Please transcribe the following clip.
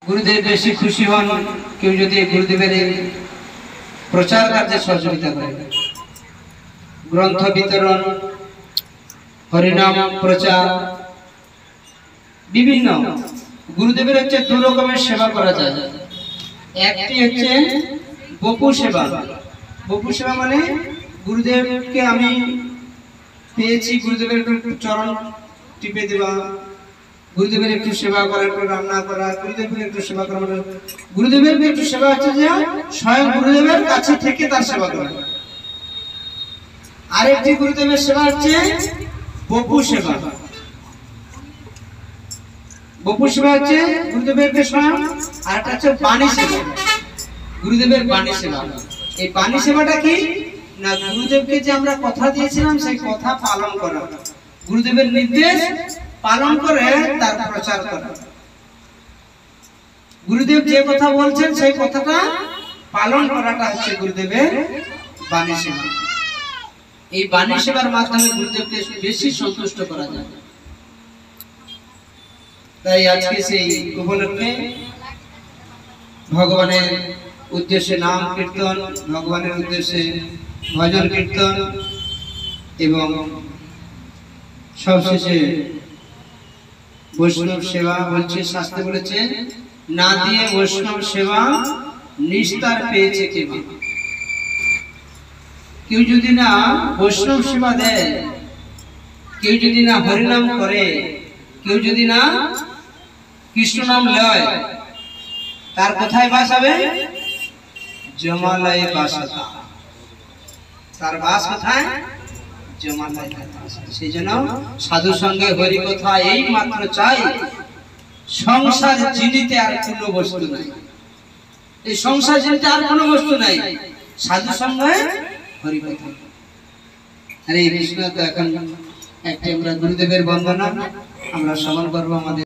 गुरुदेव बेशी खुशी हन क्यों यदि गुरुदेवेर प्रचार कार्य सहयोगिता करे ग्रंथ वितरण हरिनाम प्रचार विभिन्न गुरुदेवेर हच्छे दो रकमेर सेवा करा जाय। एकटी हच्छे बपु सेवा। बपु सेवा माने गुरुदेव के आमी पेয়েছি गुरुदेवेर चरण टिपे देवा गुरुदेवेर एकटु सेवा करा एकटु रान्ना करा गुरुदेवेर एकटु सेवा करा মানে गुरुदेवेर एकटु सेवा হচ্ছে যে স্বয়ং গুরুদেবের কাছে থেকে তার সেবা করা। আরেকটি গুরুদেবের সেবা হচ্ছে বপু সেবা। বপু সেবা হচ্ছে গুরুদেবের কে স্বয়ং আর একটা হচ্ছে বাণী সেবা। গুরুদেবের বাণী সেবা। এই বাণী সেবাটা কি না গুরুদেবকে যে আমরা কথা দিয়েছিলাম সেই কথা পালন করা। গুরুদেবের নির্দেশ पालन करे तार प्रचार करा। गुरुदेव जे कथा बोलছেন সেই কথাটা পালন করাটা হচ্ছে গুরুদেবের বাণী সেবা। এই বাণী সেবার মাধ্যমে গুরুদেবকে বেশি সন্তুষ্ট করা যায়। তাই আজকে সেই উপলক্ষে ভগবানের উদ্দেশ্যে নাম কীর্তন ভগবানের উদ্দেশ্যে ভজন কীর্তন এবং সবশেষে वैष्णव सेवा बोलছে শাস্ত্রে বলেছে না দিয়ে বৈষ্ণব সেবা নিস্তার পেয়েছে কে বা। কেউ যদি না বৈষ্ণব সেবা দেয় কেউ যদি না হরিনাম করে কেউ যদি না কৃষ্ণ নাম লয় তার কোথায় বাস হবে জমালয়ে বাস হবে। তার বাস কোথায় সেই জন্য সাধু সঙ্গে হরি কথা এই মাত্র চাই সংসার জিনিতে আর কোনো বস্তু নাই। এই সংসার জিনিতে আর কোনো বস্তু নাই সাধু সঙ্গে হরি কথা। হরে কৃষ্ণ। তো এখন একটা আমরা গুরুদেবের বন্দনা আমরা শ্রবণ করবো। আমাদের